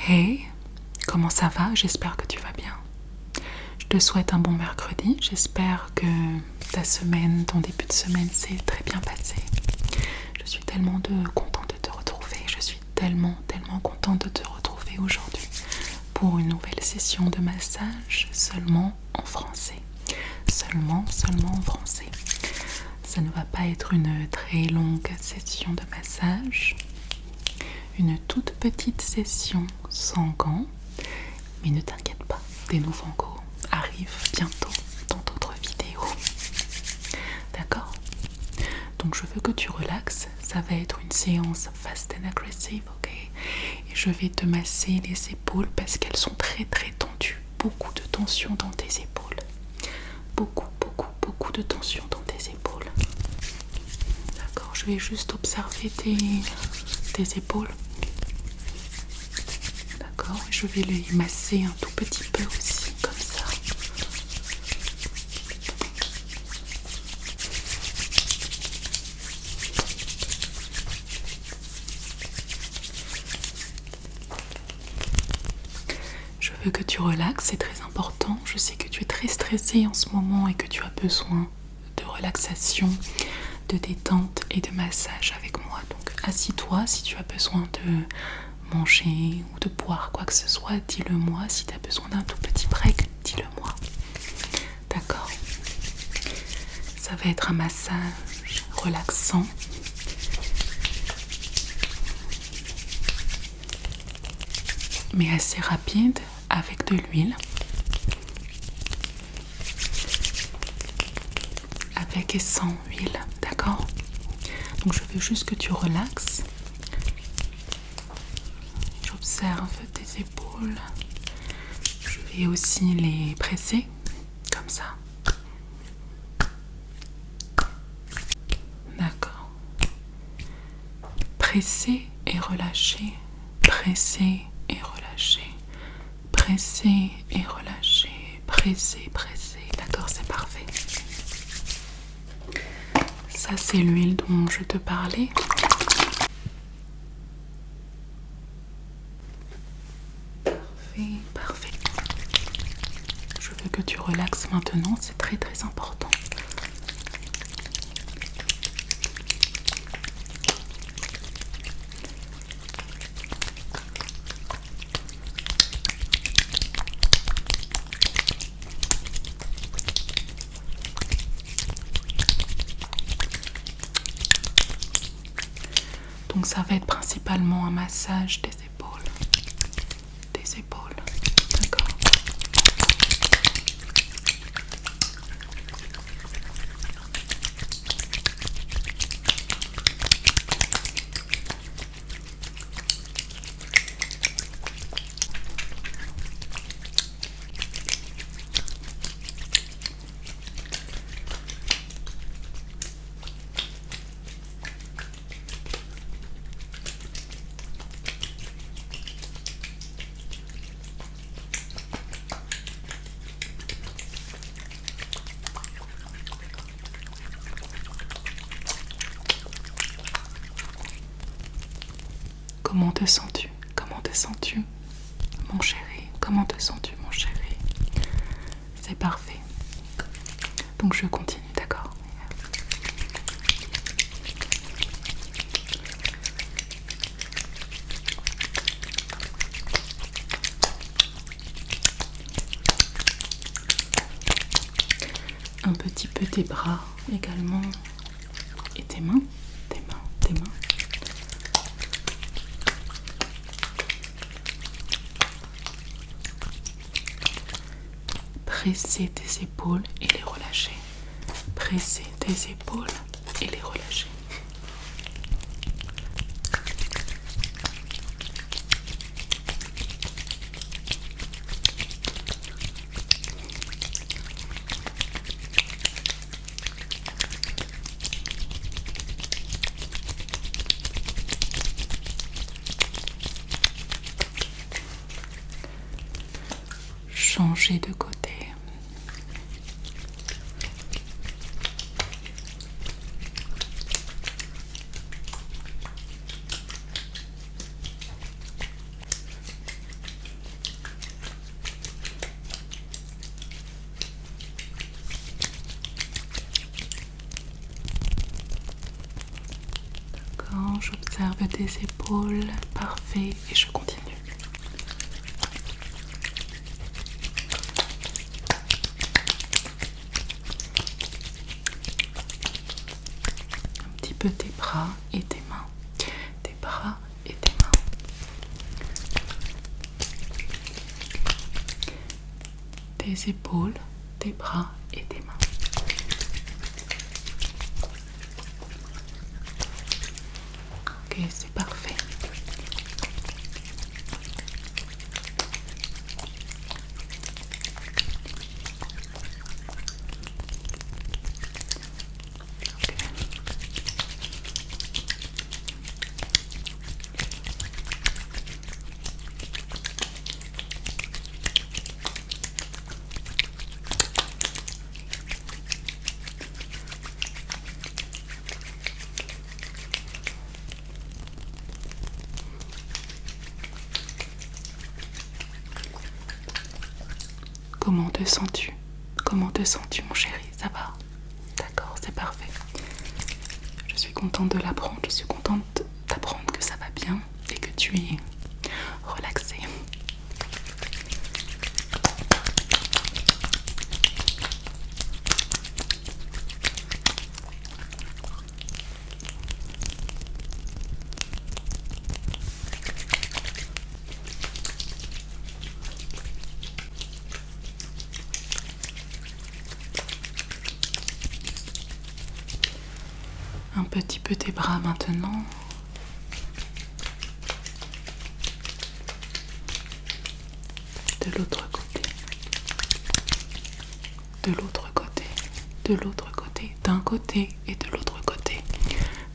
Hey, comment ça va? J'espère que tu vas bien. Je te souhaite un bon mercredi. J'espère que ta semaine, ton début de semaine s'est très bien passé. Je suis tellement contente de te retrouver. Je suis tellement contente de te retrouver aujourd'hui pour une nouvelle session de massage seulement en français. Seulement en français. Ça ne va pas être une très longue session de massage. Une toute petite session sans gants. Mais ne t'inquiète pas, des nouveaux gants arrivent bientôt dans d'autres vidéos. D'accord? Donc je veux que tu relaxes. Ça va être une séance fast and aggressive, ok? Et je vais te masser les épaules parce qu'elles sont très tendues. Beaucoup de tension dans tes épaules. Beaucoup de tension dans tes épaules. D'accord? Je vais juste observer tes épaules. D'accord? Je vais les masser un tout petit peu aussi, comme ça. Je veux que tu relaxes, c'est très important. Je sais que tu es très stressé en ce moment et que tu as besoin de relaxation, de détente et de massage avec moi. Donc assis-toi si tu as besoin de manger ou de boire quoi que ce soit, dis-le moi. Si tu as besoin d'un tout petit break, dis-le moi. D'accord? Ça va être un massage relaxant. Mais assez rapide avec de l'huile. Avec et sans huile, d'accord? Donc je veux juste que tu relaxes. J'observe tes épaules. Je vais aussi les presser, comme ça. D'accord. Presser et relâcher. Presser et relâcher. Presser et relâcher. Presser. D'accord, c'est parfait. Ça, c'est l'huile dont je te parlais. Parfait. Je veux que tu relaxes maintenant, c'est très important. Donc ça va être principalement un massage des épaules. Des épaules. D'accord. Comment te sens-tu? Comment te sens-tu, mon chéri? Comment te sens-tu, mon chéri? C'est parfait. Donc je continue, d'accord? Un petit peu tes bras également. Et tes mains. Tes mains. Presser tes épaules et les relâcher. Presser tes épaules et les relâcher. Changer de côté. tes épaules. Parfait. Et je continue. Un petit peu tes bras et tes mains. Tes bras et tes mains. Tes épaules, tes bras et tes mains. Ok, c'est parfait. Comment te sens-tu? Comment te sens-tu, mon chéri? Ça va? D'accord, c'est parfait. Je suis contente de l'apprendre. Je suis contente d'apprendre que ça va bien et que tu es relaxé. Un petit peu tes bras maintenant. De l'autre côté. De l'autre côté. De l'autre côté. D'un côté et de l'autre côté.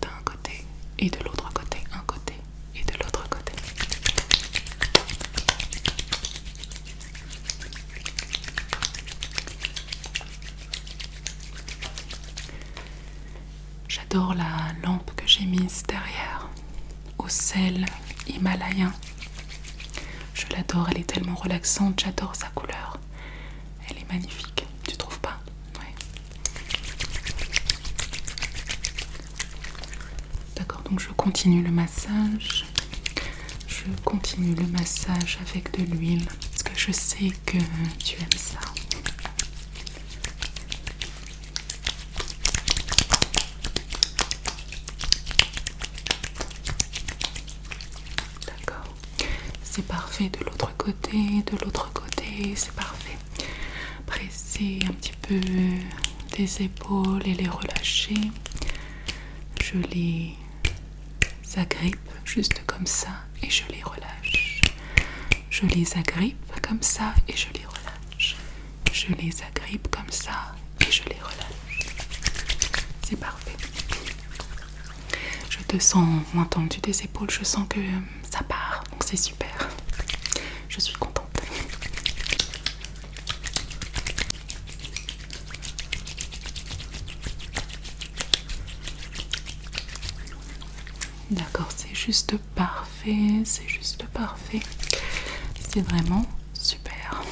D'un côté et de l'autre côté. Un côté et de l'autre côté. J'adore la lampe que j'ai mise derrière, au sel himalayen. Je l'adore, elle est tellement relaxante, j'adore sa couleur. Elle est magnifique, tu trouves pas? Ouais. D'accord, donc je continue le massage. Je continue le massage avec de l'huile, parce que je sais que tu aimes ça. C'est parfait de l'autre côté, c'est parfait. Presser un petit peu tes épaules et les relâcher. Je les agrippe juste comme ça et je les relâche. Je les agrippe comme ça et je les relâche. Je les agrippe comme ça et je les relâche. C'est parfait. Je te sens moins tendu des épaules, je sens que ça part, donc c'est super. Je suis contente. D'accord, c'est juste parfait, c'est juste parfait. C'est vraiment super.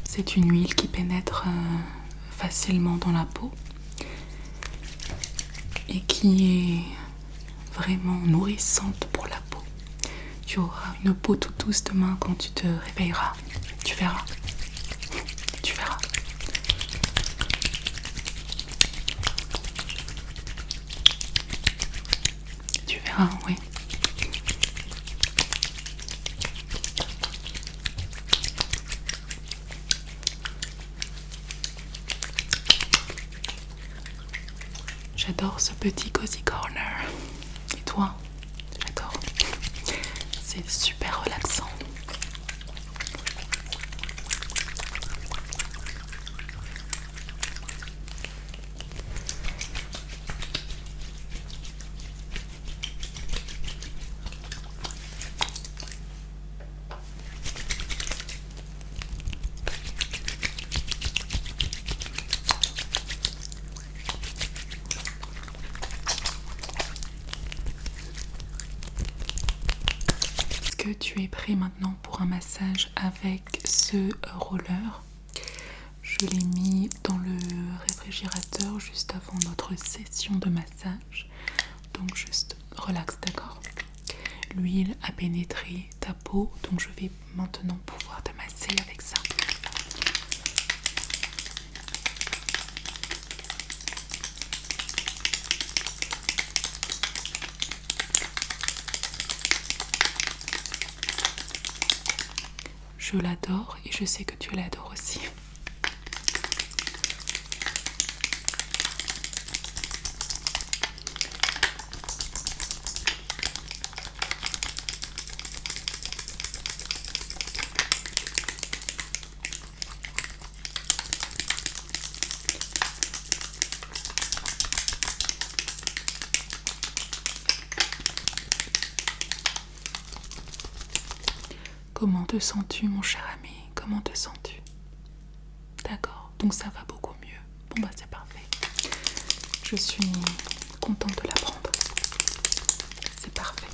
C'est une huile qui pénètre facilement dans la peau et qui est vraiment nourrissante pour la peau. Tu auras une peau toute douce demain quand tu te réveilleras. Tu verras. Tu verras. Tu verras, oui. J'adore ce petit cozy corner. Et toi? J'adore. C'est super relaxant. Tu es prêt maintenant pour un massage avec ce roller. Je l'ai mis dans le réfrigérateur juste avant notre session de massage. Donc juste relax, d'accord? L'huile a pénétré ta peau, donc je vais maintenant pouvoir te masser avec ça. Je l'adore et je sais que tu l'adores aussi. Comment te sens-tu, mon cher ami? Comment te sens-tu? D'accord, donc ça va beaucoup mieux. Bon bah c'est parfait. Je suis contente de l'apprendre. C'est parfait.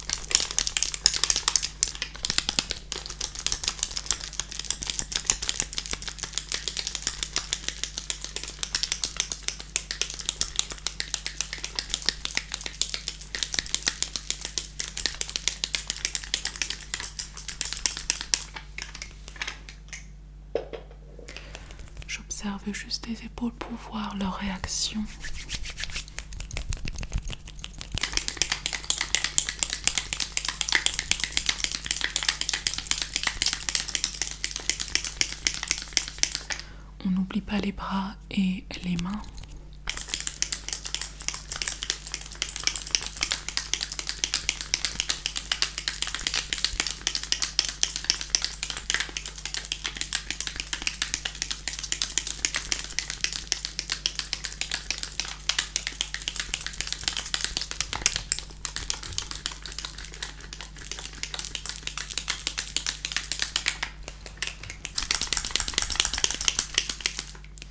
J'observe juste tes épaules pour voir leur réaction. On n'oublie pas les bras et les mains.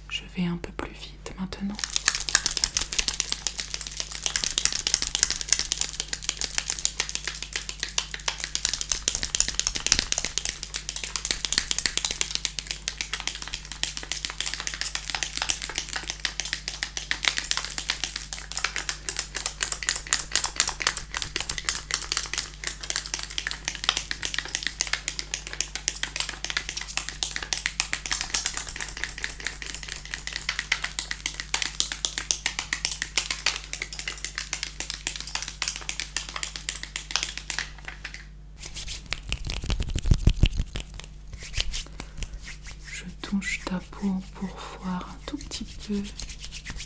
Je vais un peu plus vite maintenant. Je touche ta peau pour voir un tout petit peu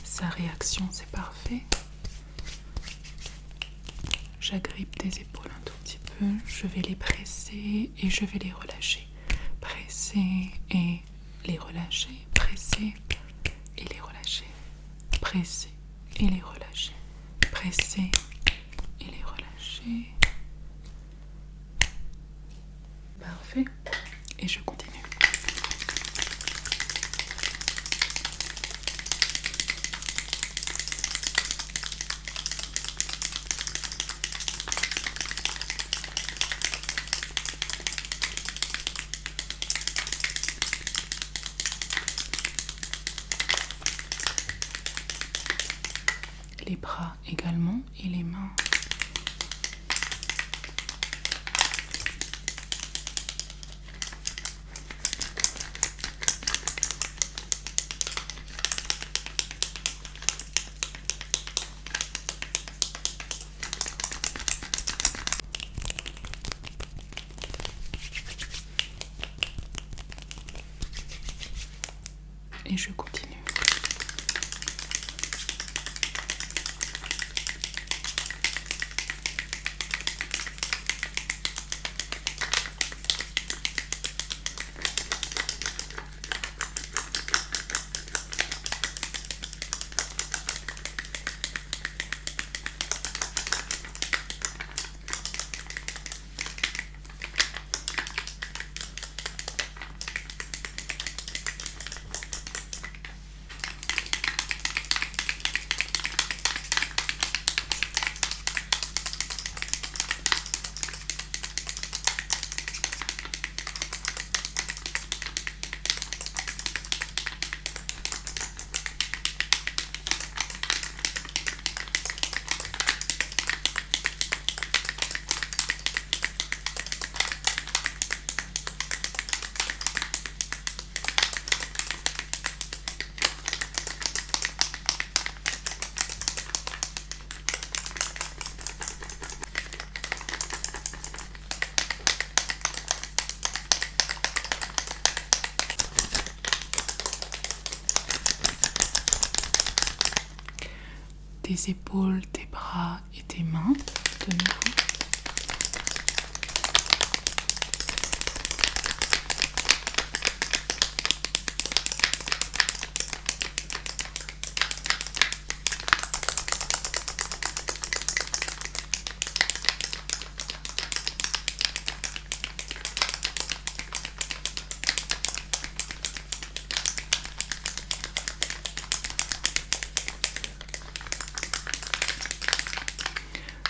sa réaction, c'est parfait. J'agrippe tes épaules un tout petit peu, je vais les presser et je vais les relâcher. Presser et les relâcher, presser et les relâcher, presser et les relâcher, presser et les relâcher. Parfait. Et je continue. Les bras également et les mains. Et je continue. tes épaules, tes bras et tes mains de nouveau.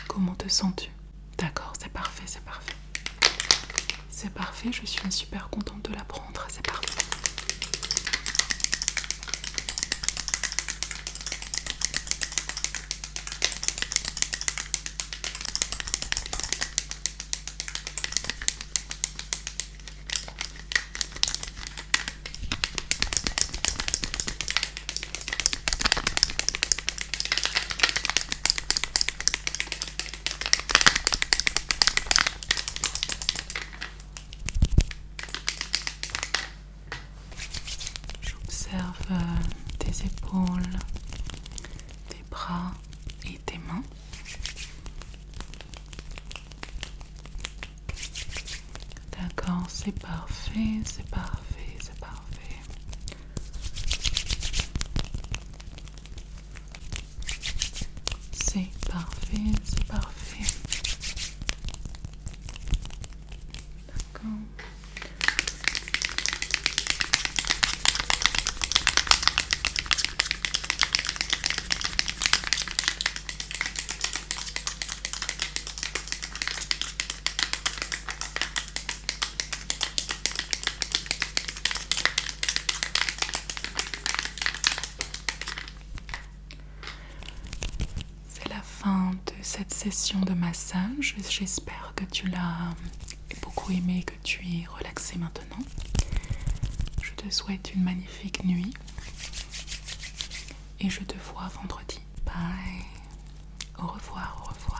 Comment te sens-tu? D'accord, c'est parfait, c'est parfait. C'est parfait, je suis super contente de l'apprendre, c'est parfait. J'observe tes épaules, tes bras et tes mains. D'accord, c'est parfait, c'est parfait, c'est parfait. C'est parfait, c'est parfait. D'accord. C'est la fin de cette session de massage. J'espère que tu l'as beaucoup aimé et que tu es relaxé maintenant. Je te souhaite une magnifique nuit et je te vois vendredi. Bye. Au revoir, au revoir.